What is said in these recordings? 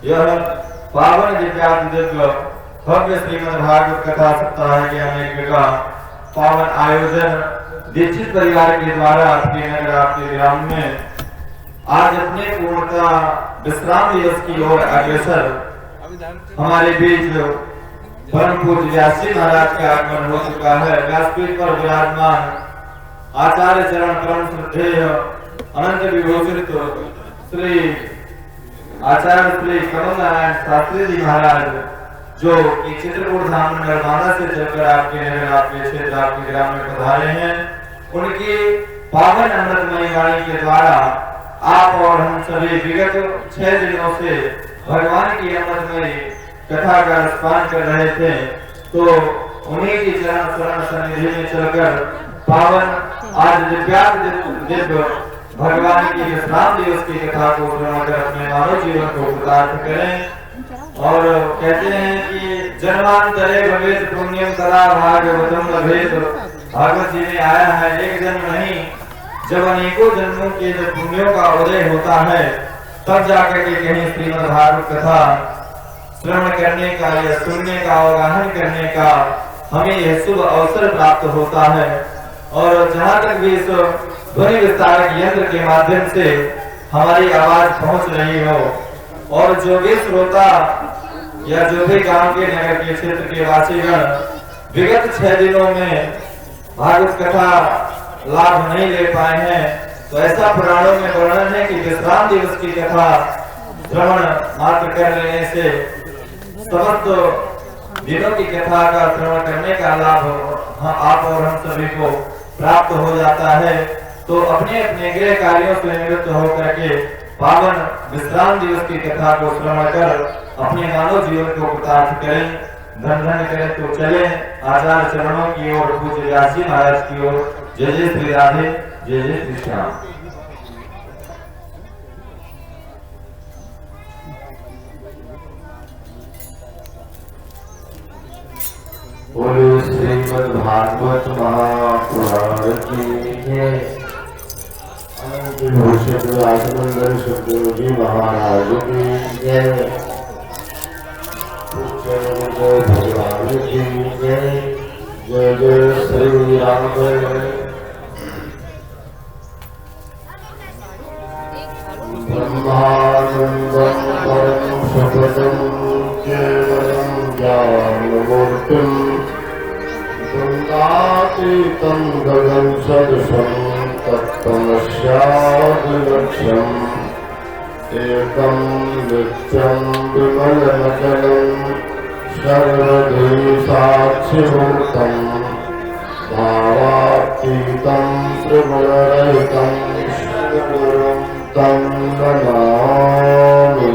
यह पावन दिव्य भव्य श्रीमद् भागवत कथा सप्ताह के अनेक का पावन आयोजन दीक्षित परिवार के द्वारा आपके नगर आपके ग्राम में आज अपने पूर्णता विश्राम दिवस की ओर अग्रसर हमारे बीच परम पूज्य व्यास जी महाराज का आगमन हो चुका है। व्यासपीठ पर विराजमान आचार्य चरण परम श्रद्धेय अनंत विभूषित श्री आचार्य श्री कमल नारायण शास्त्री जी महाराज जो कि चित्रकूट धाम नर्मदा से चलकर आपके नगर आपके क्षेत्र आपके ग्राम में पधारे हैं, उनकी पावन अमृतमयी वाणी के द्वारा आप और हम सभी विगत 6 दिनों से भगवान की अमृतमयी कथा का रसपान कर रहे थे, तो उन्हीं की चरण शरण सन्निधि में चलकर पावन आज दिव्य भगवान की विश्राम दिवस की कथा को सुनाकर अपने मानव जीवन को कृतार्थ करें। और कहते हैं कि जन्मांतरे भवेत पुण्यम तदा भागवतम लभेत। भागवत जी में आया है एक जन्म नहीं, जब अनेकों जन्मों के जब पुण्यों का उदय होता है तब जाकर के कहीं श्रीमद् भागवत कथा श्रवण करने का या सुनने का अवगाहन करने का हमें यह शुभ अवसर प्राप्त होता है। और जहाँ तक भी इस ध्वनि विस्तारक यंत्र के माध्यम से हमारी आवाज पहुंच रही हो और जो भी श्रोता या जो भी गांव के नगर के क्षेत्र के वासीगण विगत 6 दिनों में भागवत कथा लाभ नहीं ले पाए हैं, तो ऐसा पुराणों में वर्णन है कि विश्राम दिवस की कथा श्रवण मात्र कर लेने से समस्त दिनों की कथा का श्रवण करने का लाभ आप और हम सभी को प्राप्त हो जाता है। तो अपने अपने गृह कार्यों से निवृत्त होकर के पावन विश्राम दिवस की कथा को श्रवण कर अपने मानव जीवन को कृतार्थ करें, धन धन करें। तो चले आचार्य चरणों की ओर, पूज्य व्यास जी महाराज की ओर। जय जय श्री राधे, जय जय श्री श्याम। बोलो श्रीमद् भागवत महापुराण की जय। अनंत भूषण राजमंडल सुखदेव जी महाराज की जय। भगवान की जय। जय जय श्री राम। ब्रह्मानंदं परम सततं केवलं ज्ञानमूर्तिं द्वन्द्वातीतं गगन सदृशं तत्त्वमस्यादिलक्ष्यम् एकं नित्यं विमलमचलं सर्वधी साक्षिभूतं भावातीतं त्रिगुणरहितं सद्गुरुं तं नमामि।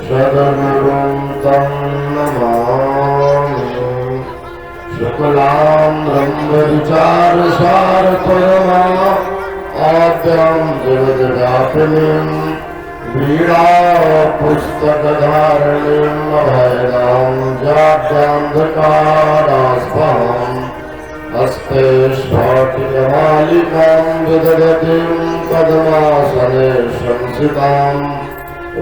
सद्गुरुं तं नमामि। शुक्लाम्बरविचारसारपरमा आद्यां जगद्व्यापिनीं वीणापुस्तकधारिणीं अभयदां जाड्यान्धकारास्पहाम् हस्ते स्फाटिकमालिकां विदधतीं पद्मासने संस्थितां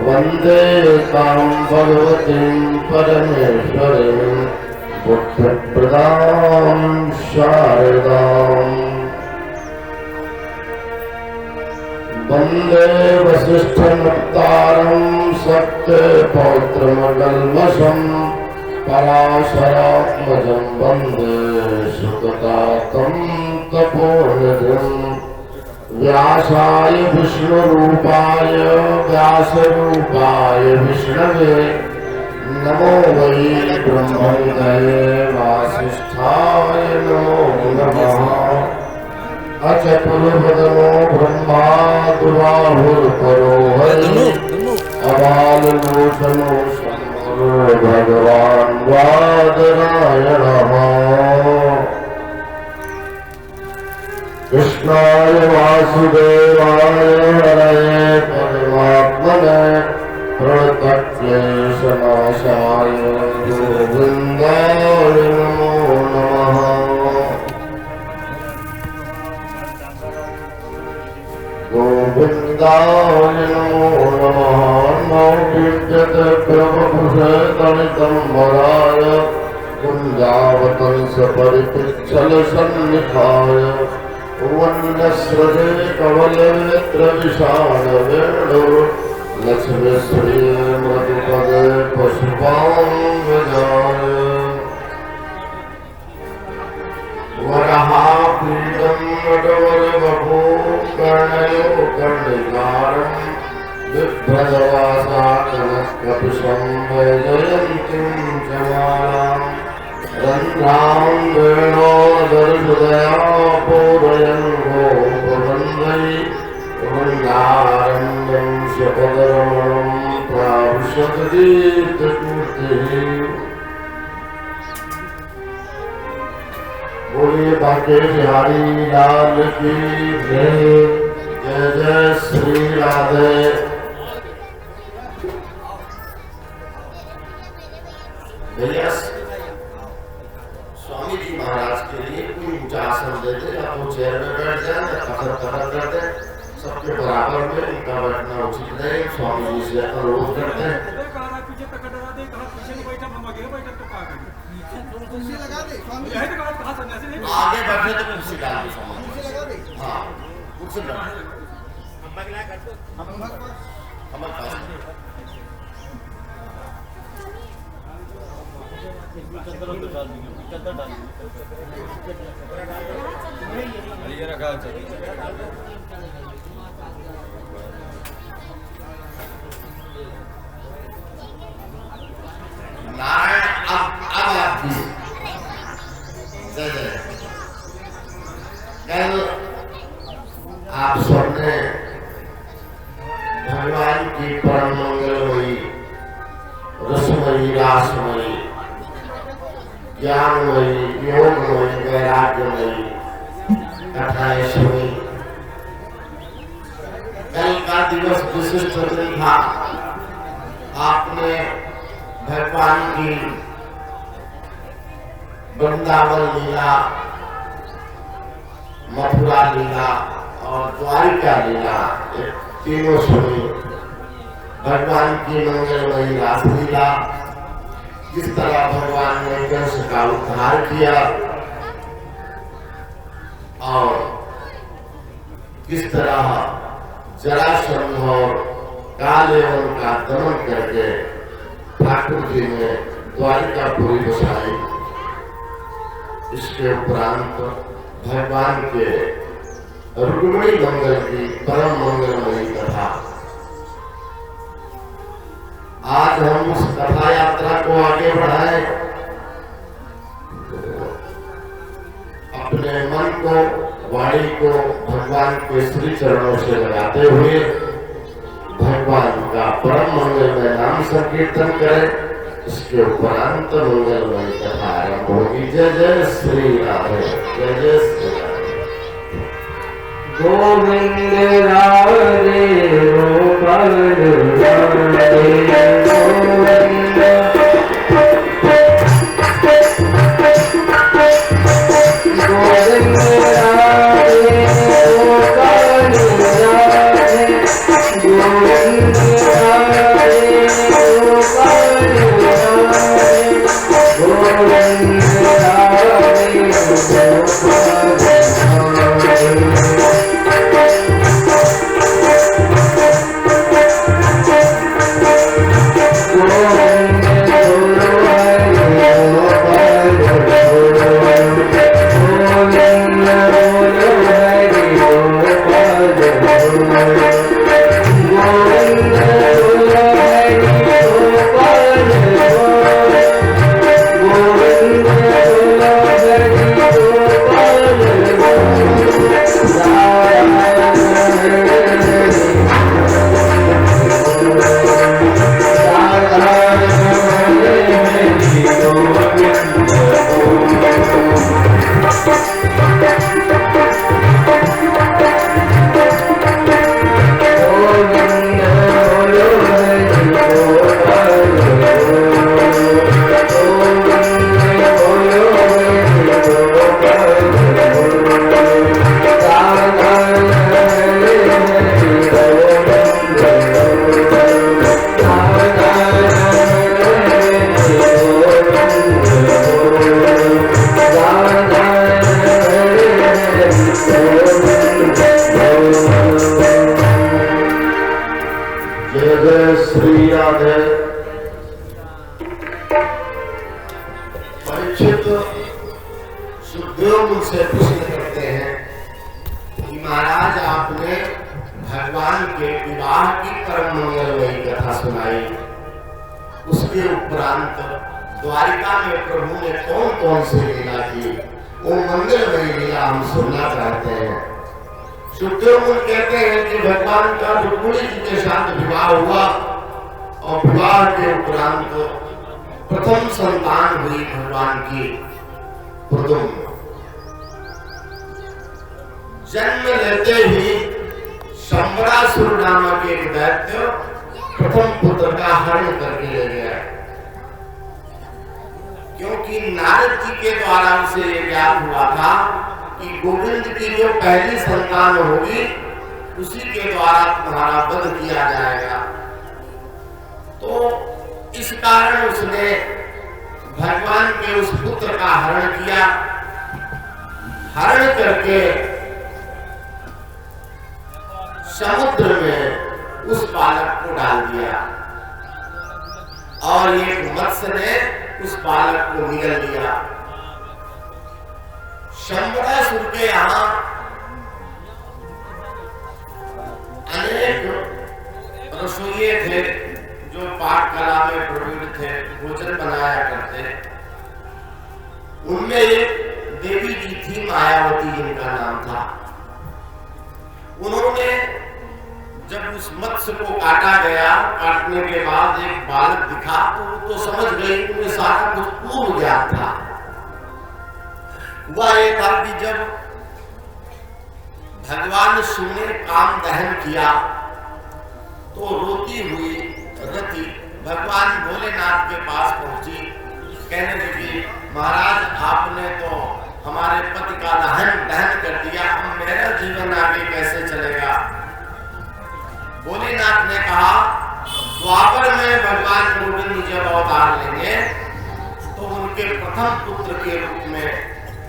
वन्दे तां भगवतीं परमेश्वरीं बुद्धिप्रदां शारदाम्। वन्दे वसिष्ठमुक्तारं सत्यपौत्रमकल्मषं पराशरात्मजं वन्दे सुखतातं तपोनिधिं। व्यासाय विष्णुरूपाय व्यासरूपाय विष्णवे नमो वै ब्रह्मणे वासिष्ठाय नमो नमः। अचतुर्वदनो ब्रह्मा दुराहुर्परो हरि अबाललोचनो भगवान् वादरायणः। कृष्णाय वासुदेवाय हरये परमात्मने प्रणतक्लेशनाशाय गोविन्दाय नमो नमः। गोविन्दाय नमो नमः। विद्यते ब्रह्मभूषणतनितं वराय कुञ्जावतंस परिपृच्छलसन्निधाय वन्यस्रजे कवलनेत्रविशालवेणुर् लक्ष्मीश्रिये मधुपदे पशुपाङ्गजाय वरहापीडं नटवरवपुः कर्णयो कर्णिकारम् बिभ्रजवासाकनकपिशं वैजयन्तीं च मालाम् रन्ध्रां वेणोदरहृदया पूरयन् गोपवन्दै वृन्दारण्यं शपदरमणं प्राविशदीप्तकीर्तिः बोलिए बांके बिहारी लाल की जय। जय जय श्री राधे। भैया स्वामी जी महाराज के लिए कोई ऊंचा आसन देते या वो चेयर में बैठ जाए या कफर कर दे, सबके बराबर में उनका बैठना उचित नहीं। स्वामी जी से अनुरोध करते हैं आगे बैठे तो कुर्सी डाल दो। हाँ कुर्सी डाल नारायण अब कल आप सबने भगवान की परम मंगलमयी रसमयी रासमयी ज्ञानमयी योगमयी वैराग्यमयी कथाएं सुनी। कल का दिवस विशिष्ट दिन था। आपने भगवान की वृंदावन लीला, मथुरा लीला और द्वारिका लीला तीनों सुनी। भगवान की मंगलमयी रासलीला, किस तरह भगवान ने कंस का उद्धार किया और किस तरह जरासंध और कालेवन का दमन करके ठाकुर जी ने द्वारिकापुरी बसाई। इसके उपरांत भगवान के रुक्मिणी मंगल की परम मंगलमयी कथा। आज हम उस कथा यात्रा को आगे बढ़ाएं, अपने मन को, वाणी को भगवान के श्री चरणों से लगाते हुए भगवान का परम मंगलमय नाम संकीर्तन करें। इसके उपरांत मंगलमय कथा आरंभ होगी। जय जय श्री राधे। जय जय श्री राधे। गोविंद राधे गोपाल राधे गोविंद गोविंद राधे गोपाल राधे गोविंद राधे गोपाल राधे गोविंद राधे गोपाल राधे। भी याद है। परीक्षित सुखदेव मुझसे प्रश्न करते हैं कि महाराज आपने भगवान के विवाह की परम मंगलमयी कथा सुनाई, उसके उपरांत द्वारिका में प्रभु ने कौन कौन सी लीला की, वो मंगलमयी लीला हम सुनना चाहते हैं। सुखदेव मुनि कहते हैं कि भगवान का रुक्मिणी जी के साथ विवाह हुआ और विवाह के उपरांत प्रथम संतान हुई भगवान की प्रदुम्न। जन्म लेते ही शंबरासुर नामक एक दैत्य प्रथम पुत्र का हरण करके ले गया, क्योंकि नारद जी के द्वारा उसे यह ज्ञात हुआ था कि गोविंद की जो पहली संतान होगी उसी के द्वारा तुम्हारा वध किया जाएगा। तो इस कारण उसने भगवान के उस पुत्र का हरण किया। हरण करके समुद्र में उस बालक को डाल दिया और एक मत्स्य ने उस बालक को निगल लिया। शंबरासुर के यहाँ अनेक रसोइये थे जो पाककला में प्रवीण थे, भोजन बनाया करते। उनमें एक देवी जी थी मायावती, जिनका नाम था। उन्होंने जब उस मत्स्य को काटा गया, काटने के बाद एक बालक दिखा तो समझ गई, उन्हें सारा कुछ पूर्व ज्ञात था। वह ये था कि जब भगवान शिव ने काम दहन किया तो रोती हुई रति भगवान भोलेनाथ के पास पहुंची, कहने लगी, महाराज आपने तो हमारे पति का दहन कर दिया, अब मेरा जीवन आगे कैसे चलेगा। भोलेनाथ ने कहा, द्वापर में भगवान गोविंद जब अवतार लेंगे तो उनके प्रथम पुत्र के रूप में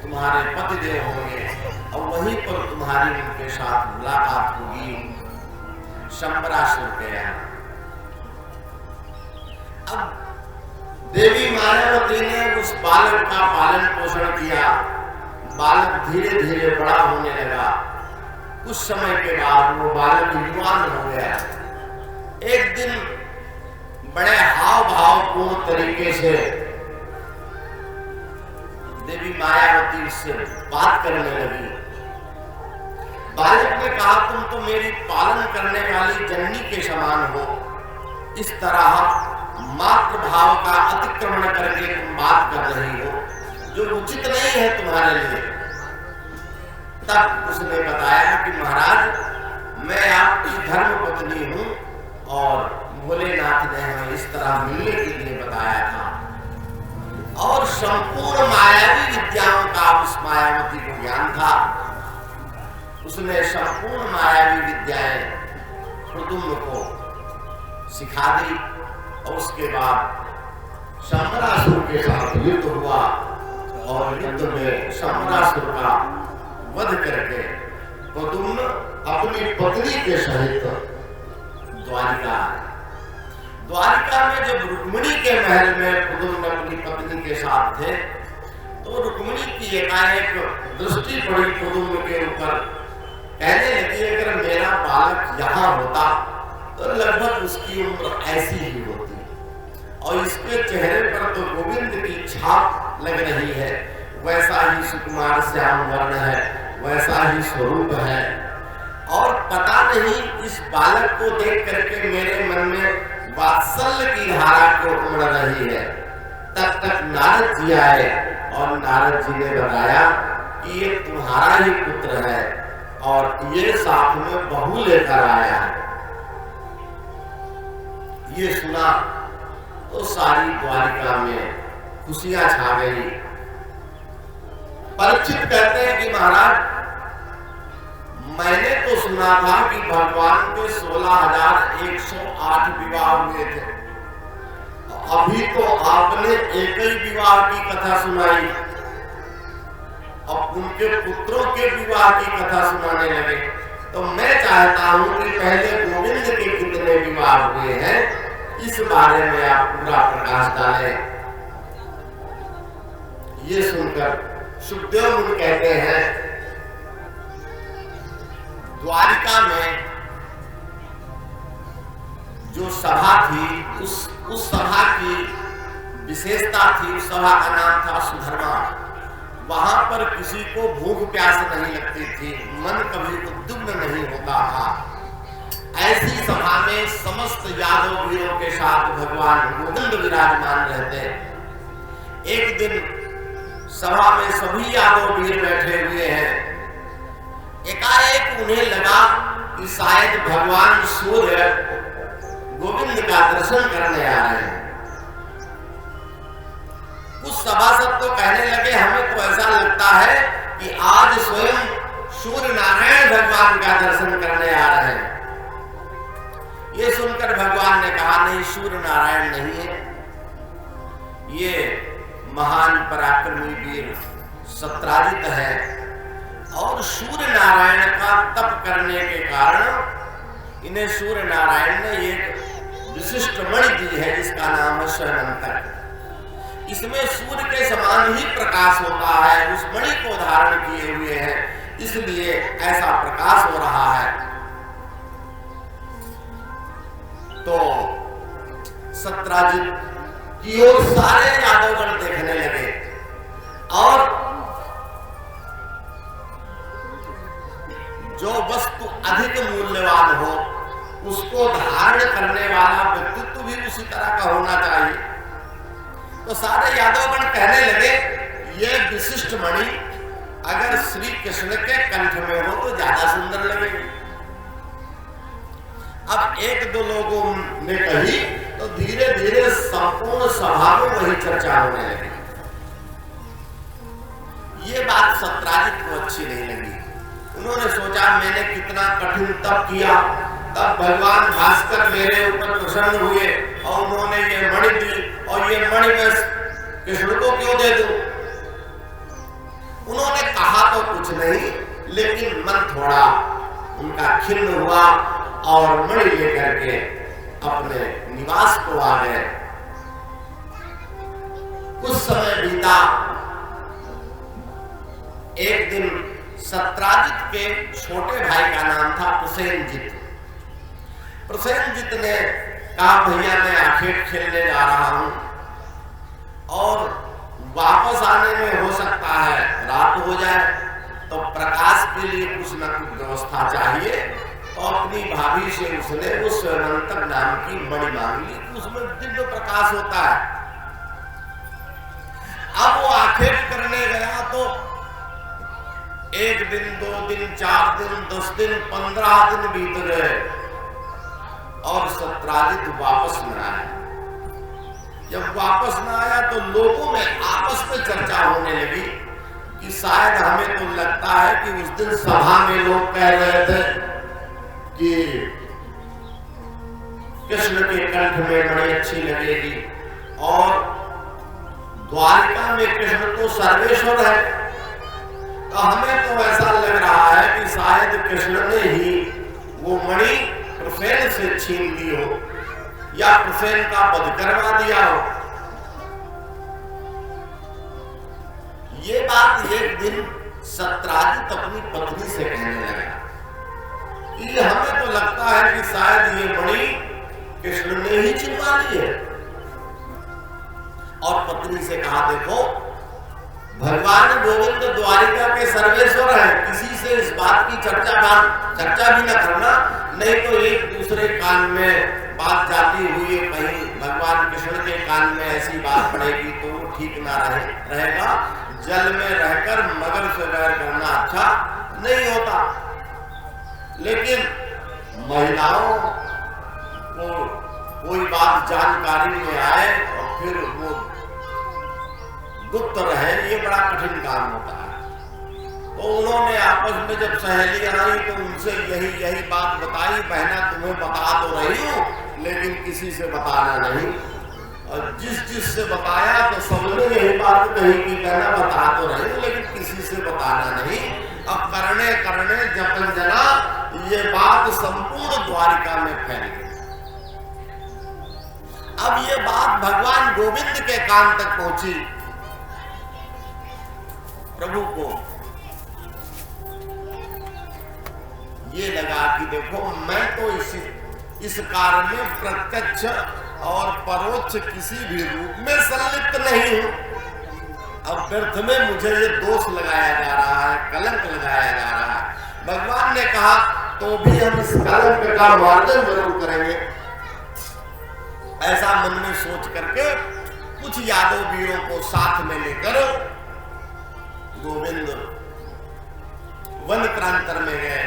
तुम्हारे पतिदेव होंगे और वहीं पर तुम्हारी उनके साथ मुलाकात होगी शंबरासुर के यहाँ। अब देवी मायावती ने उस बालक का पालन पोषण किया। बालक धीरे धीरे बड़ा होने लगा। कुछ समय के बाद वो बालक युवान हो गया। एक दिन बड़े हाव भाव पूर्ण तरीके से देवी मायावती से बात करने लगी। बालक ने कहा, तुम तो मेरी पालन करने वाली जननी के समान हो, इस तरह मातृ भाव का अतिक्रमण करके तुम बात कर रही हो, जो उचित नहीं है तुम्हारे लिए। तब उसने बताया कि महाराज मैं आपकी धर्म पत्नी हूं और भोलेनाथ ने हमें इस तरह मिलने के लिए बताया था और संपूर्ण मायावी विद्याओं का उस मायावती को ज्ञान था। उसने संपूर्ण मायावी विद्याएं प्रद्युम्न को सिखा दी और उसके बाद शंबरासुर के साथ युद्ध हुआ और युद्ध में शंबरासुर का वध करके प्रद्युम्न अपनी पत्नी के सहित द्वारिका में जब रुक्मिणी के महल में प्रद्युम्न अपनी पत्नी के साथ थे तो रुक्मिणी की एकाएक दृष्टि पड़ी प्रद्युम्न के ऊपर। कहने लगी, अगर मेरा बालक यहाँ होता तो लगभग उसकी उम्र ऐसी ही होती और इसके चेहरे पर तो गोविंद की छाप लग रही है, वैसा ही सुकुमार श्याम वर्ण है, वैसा ही स्वरूप है। और पता नहीं इस बालक को देख करके मेरे मन में वात्सल्य की धारा को उमड़ रही है। तब तक नारद जी आए और नारद जी ने बताया कि ये तुम्हारा ही पुत्र है और ये साथ में बहू लेकर आया है। ये सुना तो सारी द्वारिका में खुशियां छा गई। परीक्षित कहते हैं कि महाराज मैंने तो सुना था कि भगवान के 16,108 विवाह हुए थे, अभी तो आपने एक ही विवाह की कथा सुनाई, अब उनके पुत्रों के विवाह की कथा सुनाने लगे। तो मैं चाहता हूं कि पहले गोविंद के कितने विवाह हुए हैं इस बारे में आप पूरा प्रकाश डालें। ये सुनकर सुखदेव मुनि कहते हैं, द्वारिका में जो सभा थी उस सभा की विशेषता थी, उस सभा का नाम था सुधर्मा। वहां पर किसी को भूख प्यास नहीं लगती थी, मन कभी उद्विग्न नहीं होता था। ऐसी सभा में समस्त यादव वीरों के साथ भगवान गोविंद विराजमान रहते। एक दिन सभा में सभी यादव वीर बैठे हुए हैं। एकाएक उन्हें लगा कि शायद भगवान सूर्य गोविंद का दर्शन करने आ रहे हैं। कुछ सभासद तो कहने लगे, हमें तो ऐसा लगता है कि आज स्वयं सूर्य नारायण भगवान का दर्शन करने आ रहे हैं। ये सुनकर भगवान ने कहा, नहीं, सूर्य नारायण नहीं है, ये महान पराक्रमी वीर सत्राजित है। और सूर्य नारायण का तप करने के कारण इन्हें सूर्य नारायण ने एक विशिष्ट मणि दी है, जिसका नाम है स्वयंतर। इसमें सूर्य के समान ही प्रकाश होता है, उस मणि को धारण किए हुए हैं, इसलिए ऐसा प्रकाश हो रहा है। तो सत्राजित की ओर सारे यादवगण देखने लगे और जो वस्तु अधिक मूल्यवान हो उसको धारण करने वाला व्यक्तित्व भी उसी तरह का होना चाहिए। तो सारे यादवगण कहने लगे, ये विशिष्ट मणि अगर श्री कृष्ण के कंठ में हो तो ज्यादा सुंदर लगेगी। अब एक दो लोगों ने कही तो धीरे धीरे संपूर्ण सभा में वही चर्चा होने लगी। ये बात सत्राजित को अच्छी नहीं लगी। उन्होंने सोचा, मैंने कितना कठिन तप किया, तब भगवान भास्कर मेरे ऊपर प्रसन्न हुए और उन्होंने ये मणि दी, और ये मणि मैं कृष्ण को क्यों दे दूं? उन्होंने कहा तो कुछ नहीं, लेकिन मन थोड़ा उनका खिन्न हुआ और मणि लेकर के अपने निवास को आ गए। कुछ समय बीता। एक दिन सत्राजित के छोटे भाई का नाम था प्रसेनजित। प्रसेनजित ने कहा, भैया मैं आखेट खेलने जा रहा हूं और वापस आने में हो सकता है रात हो जाए, तो प्रकाश के लिए कुछ न कुछ व्यवस्था चाहिए। तो अपनी भाभी से उसने उस स्वयंतर नाम की मणि मांग ली, उसमें दिव्य प्रकाश होता है। अब वो आखेट करने गया तो 1 दिन, 2 दिन, 4 दिन, 10 दिन, 15 दिन बीत गए और सत्राजित वापस न आया। जब वापस न आया तो लोगों में आपस में चर्चा होने लगी कि शायद हमें तो लगता है कि उस दिन सभा में लोग कह रहे थे कि कृष्ण के कंठ में बड़ी अच्छी लगेगी और द्वारिका में कृष्ण तो सर्वेश्वर है। तो हमें तो ऐसा लग रहा है कि शायद कृष्ण ने ही वो मणि प्रसेन से छीन ली हो या प्रसेन का वध करवा दिया हो। ये बात एक दिन सत्राजित अपनी पत्नी से कहने लगा कि हमें तो लगता है कि शायद ये मणि कृष्ण ने ही छिनवा ली है। और पत्नी से कहा, देखो भगवान गोविंद द्वारिका के सर्वेश्वर हैं, किसी से इस बात की चर्चा भी न करना, नहीं तो एक दूसरे कान में बात जाती हुई कहीं भगवान कृष्ण के कान में ऐसी बात पड़ेगी तो ठीक ना रहेगा। जल में रहकर मगर से वैर करना अच्छा नहीं होता। लेकिन महिलाओं को कोई बात जानकारी में आए और फिर वो गुप्त रहे, ये बड़ा कठिन काम होता है। तो उन्होंने आपस में जब सहेली आई तो उनसे यही बात बताई, बहना तुम्हें बता तो रही हूँ लेकिन किसी से बताना नहीं। और जिस से बताया तो सबने यही बात कही कि कहना बता तो रही हूँ लेकिन किसी से बताना नहीं। अब करने जपन जना ये बात संपूर्ण द्वारिका में फैल गई। अब ये बात भगवान गोविंद के कान तक पहुंची। प्रभु को ये लगा कि देखो मैं तो इस कार्य में प्रत्यक्ष और परोक्ष किसी भी रूप में संलिप्त नहीं हूं। अब व्यर्थ में मुझे ये दोष लगाया जा रहा है, कलंक लगाया जा रहा है। भगवान ने कहा तो भी हम इस कलंक का मार्जन जरूर करेंगे। ऐसा मन में सोच करके कुछ यादव वीरों को साथ में लेकर गोविंद वन प्रांतर में गए।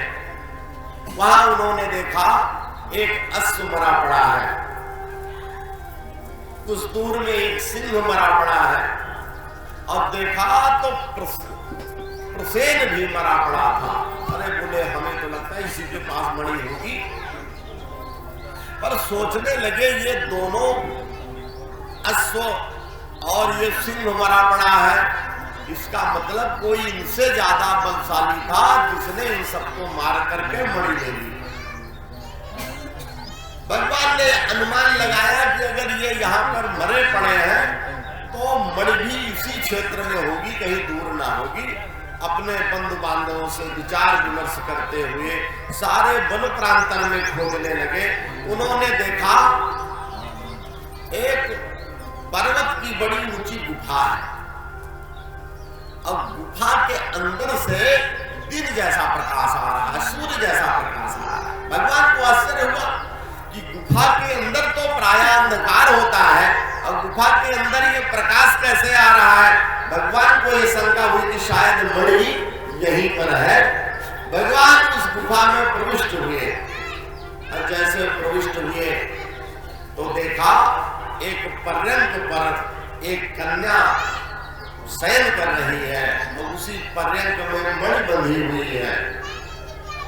वहां उन्होंने देखा एक अश्व मरा पड़ा है, कुछ दूर में एक सिंह मरा पड़ा है, और देखा तो प्रसेन भी मरा पड़ा था। अरे बोले हमें तो लगता है इसी के पास मणि होगी, पर सोचने लगे ये दोनों अश्व और ये सिंह मरा पड़ा है, इसका मतलब कोई इनसे ज्यादा बलशाली था जिसने इन सबको मार करके मणि ले ली। भगवान ने अनुमान लगाया कि अगर ये यहाँ पर मरे पड़े हैं तो मणि भी इसी क्षेत्र में होगी, कहीं दूर ना होगी। अपने बंधु बांधवों से विचार विमर्श करते हुए सारे वन प्रांतर में खोजने लगे। उन्होंने देखा एक पर्वत की बड़ी ऊंची गुफा है, अब गुफा के अंदर से दिन जैसा प्रकाश आ रहा है, सूर्य जैसा प्रकाश आ रहा है। भगवान को आश्चर्य हुआ कि गुफा के अंदर तो प्राय अंधकार होता है, और गुफा के अंदर ये प्रकाश कैसे आ रहा है। भगवान को ये शंका हुई कि शायद मणि यहीं पर है। भगवान उस गुफा में प्रविष्ट हुए, और जैसे प्रविष्ट हुए तो देखा एक पर्यंक पर एक कन्या शयन कर रही है, और उसी पर्यंक में मणि बंधी हुई है।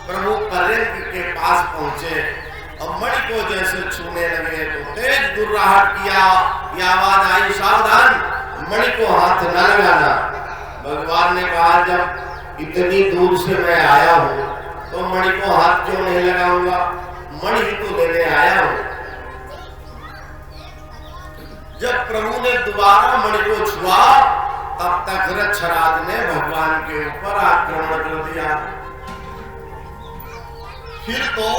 प्रभु पर्यंक के पास पहुंचे और मणि को जैसे छूने लगे तो तेज दुर्राहट किया, ये आवाज आई सावधान, मणि को हाथ न लगाना। भगवान ने कहा जब इतनी दूर से मैं आया हूं तो मणि को हाथ क्यों नहीं लगाऊंगा, मणि को लेने आया हूं। जब प्रभु ने दोबारा मणि को छुआ तब तक रक्षराज ने भगवान के ऊपर आक्रमण कर दिया। फिर तो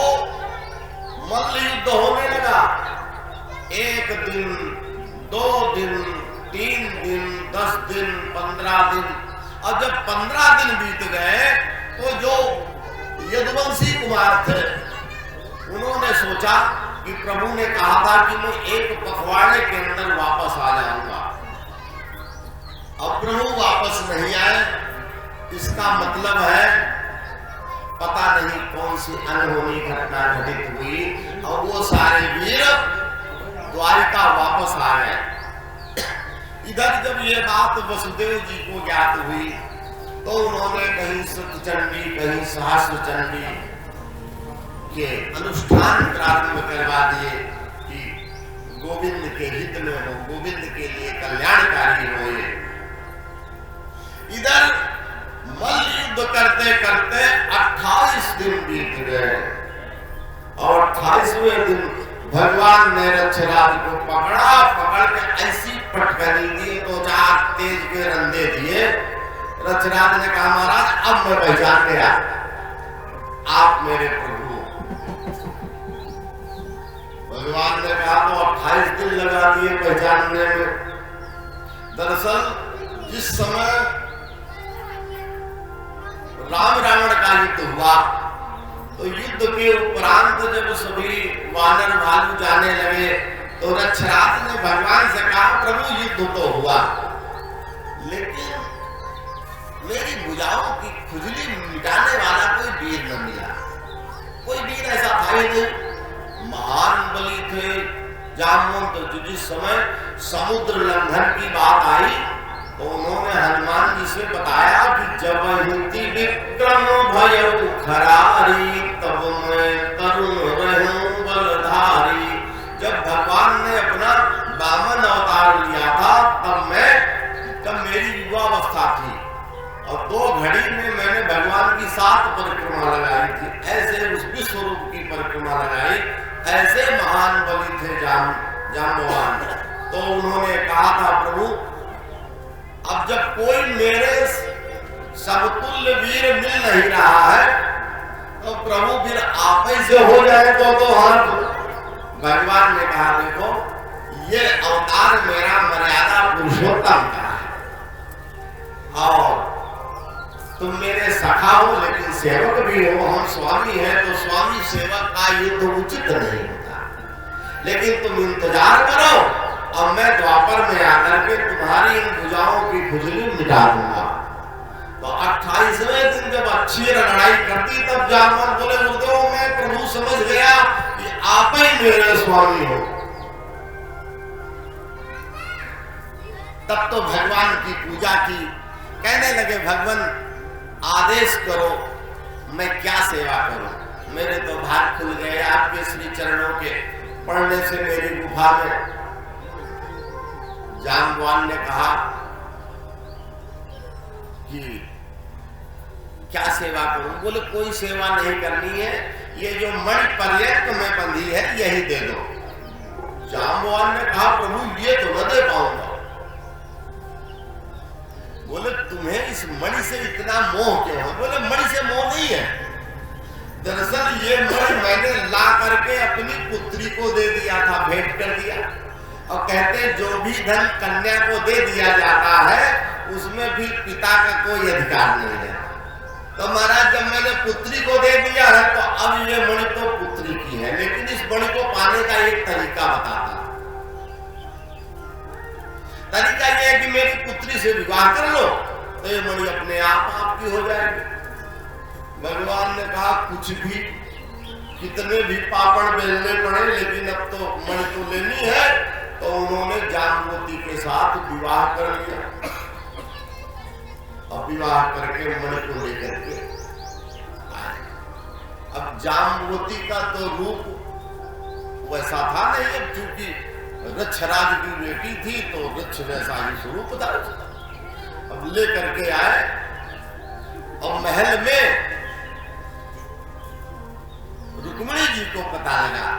मल्ल युद्ध होने लगा। 1 दिन, 2 दिन, 3 दिन, 10 दिन, 15 दिन, और जब 15 दिन बीत गए तो जो यदुवंशी कुमार थे उन्होंने सोचा कि प्रभु ने कहा था कि मैं 1 पखवाड़े के अंदर वापस आ जाऊंगा। अब प्रभु वापस नहीं आए, इसका मतलब है पता नहीं कौन सी अनहोनी घटना घटित हुई, और वो सारे वीर द्वारिका वापस आ गए। इधर जब ये बात वसुदेव जी को ज्ञात हुई तो उन्होंने कहीं सतचंडी कहीं सहस्त्र चंडी के अनुष्ठान प्रारंभ करवा दिए कि गोविंद के हित में हो, गोविंद के लिए कल्याणकारी हो। इधर मल्ल युद्ध करते करते 28 दिन बीत गए, और 28वें दिन भगवान ने रक्षराज को पकड़ा, पकड़ के ऐसी पटकनी दी, 2-4 तेज के रंधे दिए। रक्षराज ने कहा महाराज अब मैं पहचान गया, आप मेरे प्रभु। भगवान ने कहा तो 28 दिन लगा दिए पहचानने में। दरअसल जिस समय राम रावण का युद्ध हुआ तो युद्ध के उपरांत जब सभी वानर भालू जाने लगे तो रक्षराज ने भगवान से कहा प्रभु युद्ध तो हुआ, लेकिन मेरी भुजाओं की खुजली मिटाने वाला कोई वीर न मिला। कोई वीर ऐसा था ही नहीं। महान बलि थे जामवंत। जिस समय समुद्र लंघन की बात आई तो उन्होंने हनुमान जी से बताया कि जब हिंदी विक्रम भयउ खरारी तब मैं तरुण रहूं बलधारी। जब भगवान ने अपना वामन अवतार लिया था तब मेरी युवावस्था थी, और 2 घड़ी में मैंने भगवान की 7 परिक्रमा लगाई थी। ऐसे उस विश्व रूप की परिक्रमा लगाई। ऐसे महान बलि थे जाम्बवान। तो उन्होंने कहा था प्रभु अब जब कोई मेरे समतुल्य वीर मिल नहीं रहा है तो प्रभु फिर आप ही से हो जाए तो हाथ। भगवान ने कहा देखो ये अवतार मेरा मर्यादा पुरुषोत्तम का है और तुम मेरे सखा हो लेकिन सेवक भी हो। हम स्वामी हैं तो स्वामी सेवक का युद्ध उचित नहीं होता, लेकिन तुम इंतजार करो और मैं द्वापर में आकर के तुम्हारी इन भुजाओं की खुजली मिटा दूंगा। तो 28वें दिन जब अच्छी लड़ाई करती तब जामवंत बोले गुरुदेव मैं प्रभु समझ गया कि आप ही मेरे स्वामी हो। तब तो भगवान की पूजा की, कहने लगे भगवान आदेश करो मैं क्या सेवा करूं। मेरे तो भाग खुल गए आपके श्री चरणों के पढ़ने से मेरी गुफा में। जाम्बवान ने कहा कि क्या सेवा करूं। बोले कोई सेवा नहीं करनी है, ये जो मणि पर्यंत में बंधी है यही दे दो। जाम्बवान ने कहा प्रभु ये तो न दे पाऊंगा। बोले तुम्हें इस मणि से इतना मोह क्यों है। बोले मणि से मोह नहीं है, दरअसल ये मणि मैंने ला करके अपनी पुत्री को दे दिया था, भेंट कर दिया। और कहते जो भी धन कन्या को दे दिया जाता है उसमें भी पिता का कोई अधिकार नहीं है। तो महाराज जब मैंने पुत्री को दे दिया है तो अब ये मणि तो पुत्री की है, लेकिन इस मणि को पाने का एक तरीका बताता। तरीका ये है कि मेरी पुत्री से विवाह कर लो तो ये मणि अपने आप आपकी हो जाएगी। भगवान ने कहा कुछ भी कितने भी पापड़ बेलने पड़े लेकिन अब तो मणि तो लेनी है। तो उन्होंने जाम्बवती के साथ विवाह कर लिया और विवाह करके मणि को लेकर के आए। अब जाम्बवती का तो रूप वैसा था नहीं, अब चूंकि वृक्षराज की बेटी थी तो वृक्ष वैसा ही स्वरूप था। अब लेकर के आए और महल में रुक्मिणी जी को पता लगा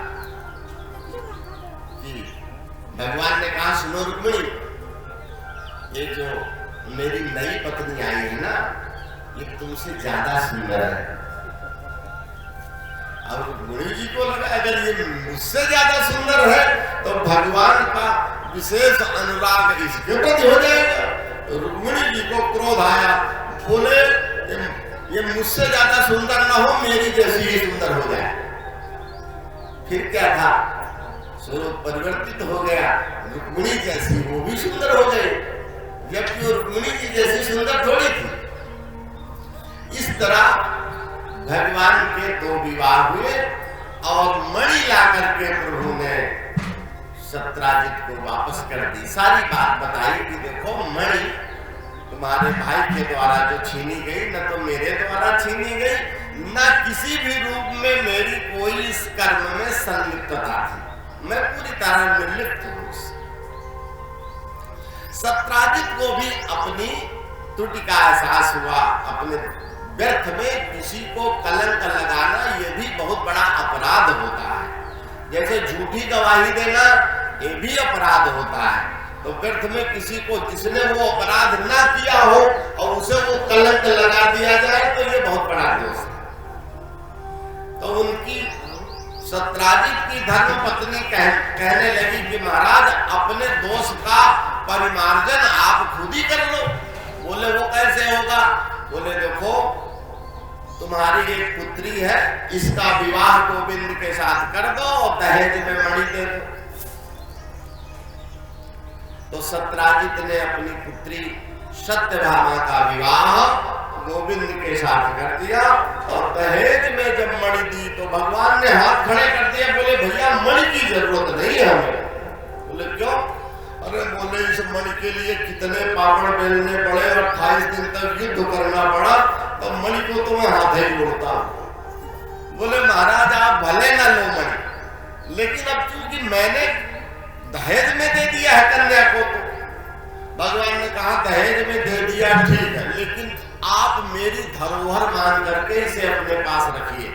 कि भगवान ने कहा सुनो रुक्मिणी ये जो मेरी नई पत्नी आई है ना ये तुमसे ज्यादा सुंदर है। अब रुक्मिणी जी को लगा अगर ये मुझसे ज्यादा सुंदर है तो भगवान का विशेष अनुराग इसके प्रति हो जाएगा। तो रुक्मिणी जी को क्रोध आया, बोले ये मुझसे ज्यादा सुंदर ना हो, मेरी जैसी ही सुंदर हो जाए। फिर क्या था, स्वरूप परिवर्तित हो गया, रुक्मिणी जैसी वो भी सुंदर हो गई, जबकि रुक्मिणी जी जैसी सुंदर थोड़ी थी। इस तरह भगवान के दो विवाह हुए और मणि ला करके प्रभु ने सत्राजित को वापस कर दी। सारी बात बताई कि देखो मणि तुम्हारे भाई के द्वारा जो छीनी गई, न तो मेरे द्वारा छीनी गई, न किसी भी रूप में मेरी कोई इस कर्म में संलिप्तता थी। मैं पूरी तरह निर्लिप्त हूं। सत्राजित को भी अपनी त्रुटि का एहसास हुआ। अपने व्यर्थ में किसी को कलंक लगाना ये भी बहुत बड़ा अपराध होता है। जैसे झूठी गवाही देना ये भी अपराध होता है। तो व्यर्थ में किसी को जिसने वो अपराध ना किया हो और उसे वो कलंक लगा दिया जाए तो ये बहुत बड़ा दोष है। तो उनकी सत्राजित की धर्म पत्नी कहने लगी कि महाराज अपने दोष का परिमार्जन आप खुद ही कर लो। बोले वो कैसे होगा। बोले देखो तुम्हारी एक पुत्री है, इसका विवाह गोविंद के साथ कर दो और दहेज में मणि दे दो। तो सत्राजित ने अपनी पुत्री सत्यभामा का विवाह गोविंद के साथ कर दिया और दहेज में जब मणि दी तो भगवान ने हाथ खड़े कर दिया। बोले भैया मणि की जरूरत नहीं है हमें। बोले क्यों। अरे बोले इस मणि के लिए कितने पापड़ बेलने पड़े और 28 दिन तक युद्ध करना पड़ा, तो मणि को तो मैं हाथ ही जोड़ता। बोले महाराज आप भले ना लो मणि, लेकिन अब चूंकि मैंने दहेज में दे दिया है कन्या को, तो भगवान ने कहा दहेज में दे दिया ठीक है, लेकिन आप मेरी धरोहर मान करके इसे अपने पास रखिए।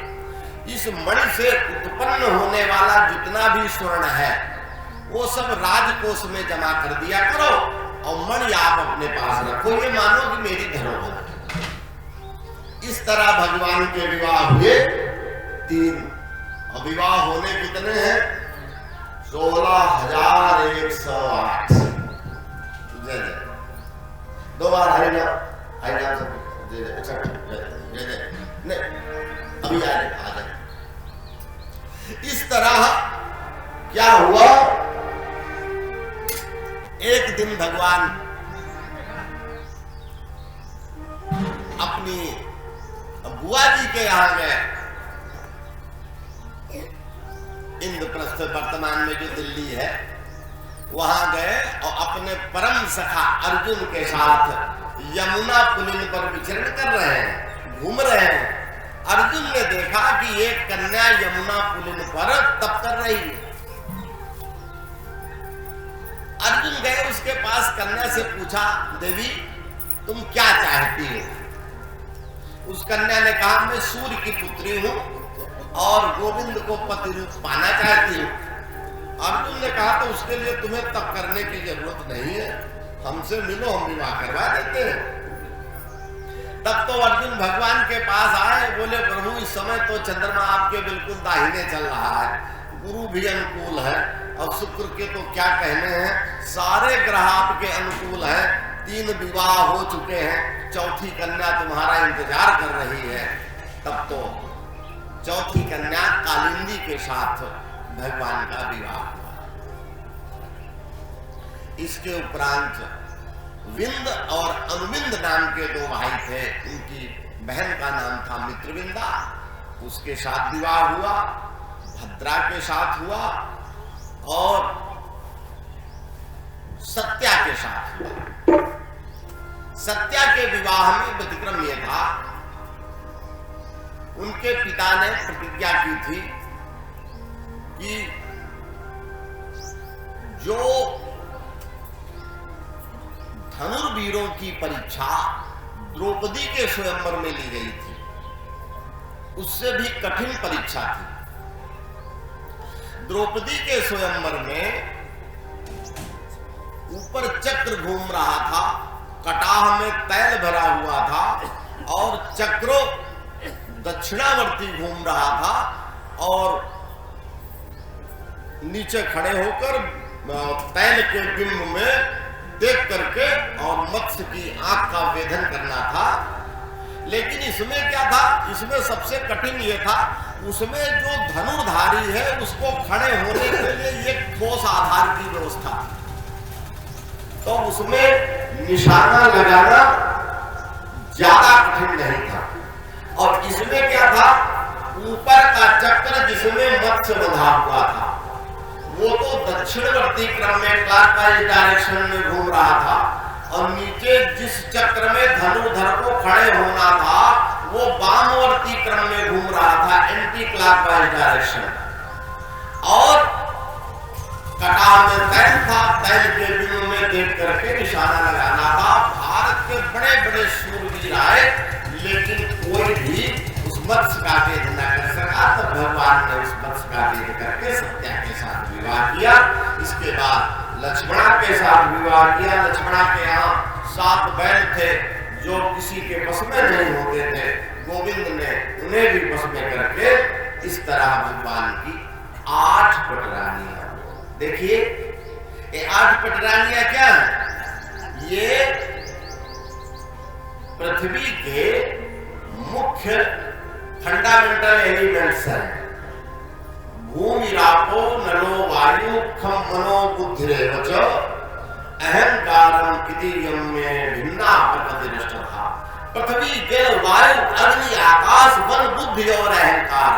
इस मणि से उत्पन्न होने वाला जितना भी स्वर्ण है वो सब राजकोष में जमा कर दिया करो और मणि आप अपने पास रखो, ये मानो कि मेरी धरोहर है। इस तरह भगवान के विवाह हुए 3, और विवाह होने कितने हैं? 16,108। जय जय। 2 बार हरिनाम हरिनाम सब जय जय। अच्छा जय जय नहीं अभी आ जाए। इस तरह क्या हुआ, एक दिन भगवान अपनी बुआ जी के यहां गए, इंद्रप्रस्थ वर्तमान में जो दिल्ली है वहां गए और अपने परम सखा अर्जुन के साथ यमुना पुलिन पर विचरण कर रहे हैं, घूम रहे हैं। अर्जुन ने देखा कि एक कन्या यमुना पुलिन पर तप कर रही है। अर्जुन गए उसके पास, कन्या से पूछा, देवी तुम क्या चाहती हो? उस कन्या ने कहा, मैं सूर्य की पुत्री हूं और गोविंद को पति रूप पाना चाहती हूं। अर्जुन ने कहा, तो उसके लिए तुम्हें तप करने की जरूरत नहीं है, हमसे मिलो, हम विवाह करवा देते हैं। तब तो अर्जुन भगवान के पास आए, बोले प्रभु इस समय तो चंद्रमा आपके बिल्कुल दाहिने चल रहा है, गुरु भी अनुकूल है और शुक्र के तो क्या कहने हैं, सारे ग्रह आपके अनुकूल हैं, 3 विवाह हो चुके हैं, 4थी कन्या तुम्हारा इंतजार कर रही है। तब तो 4थी कन्या कालिंदी के साथ भगवान का विवाह हुआ। इसके उपरांत विंद और अनुविंद नाम के 2 भाई थे, उनकी बहन का नाम था मित्रविंदा, उसके साथ विवाह हुआ, भद्रा के साथ हुआ और सत्या के साथ हुआ। सत्या के विवाह में व्यतिक्रम यह था, उनके पिता ने प्रतिज्ञा की थी कि जो धनुर्वीरों की परीक्षा द्रौपदी के स्वयंवर में ली गई थी, उससे भी कठिन परीक्षा थी। द्रौपदी के स्वयंवर में ऊपर चक्र घूम रहा था, कटाह में तैल भरा हुआ था और चक्रों दक्षिणावर्ती घूम रहा था और नीचे खड़े होकर तैल के बिंब में देख करके और मत्स्य की आंख का वेधन करना था। लेकिन इसमें क्या था, इसमें सबसे कठिन यह था, उसमें जो धनुर्धारी है उसको खड़े होने के लिए एक ठोस आधार की व्यवस्था, तो उसमें निशाना लगाना ज्यादा कठिन नहीं था। और इसमें क्या था, ऊपर का चक्र जिसमें मत्स्य बंधा हुआ था वो तो दक्षिणवर्ती क्रम में क्लॉकवाइज डायरेक्शन में घूम रहा था और नीचे जिस चक्र में धनुर्धर को खड़े होना था वो वामवर्ती क्रम में घूम रहा था, एंटी क्लॉकवाइज डायरेक्शन। और कटाह में तैल था, तैल के बिंदु में देख करके निशाना लगाना था। भारत के बड़े बड़े शूरवीर आए लेकिन कोई भी उस मत्स्य का भेद न कर सका, तो भगवान ने उस मत्स्य का भेद करके सत्या के साथ विवाह किया। इसके बाद लक्ष्मणा के साथ विवाह किया। लक्ष्मणा के यहाँ 7 बैल थे जो किसी के बस में नहीं होते थे, गोविंद ने उन्हें भी बस में करके इस तरह भगवान की 8 पटरानियां। देखिए ये 8 पटरानियां क्या है, ये पृथ्वी के मुख्य फंडामेंटल एलिमेंट्स हैं। भूमि रापो नलो वायु खम मनो बुद्धिरेवच अहंकारम इति यम्मे भिन्ना प्रकृतिनिष्ठा। पृथ्वी जल वायु अग्नि आकाश वन बुद्धि और अहंकार,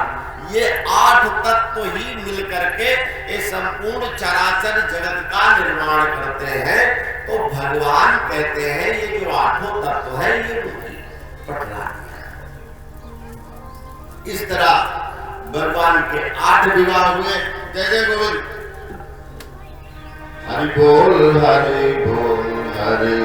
ये 8 तत्व ही मिलकर के ये संपूर्ण चराचर जगत का निर्माण करते हैं। तो भगवान कहते हैं ये जो 8 तत्व है ये उनकी पटरानी है। इस तरह भगवान के 8 विवाह हुए। जय जय गोविंद। हरि बोल हरि बोल हरि।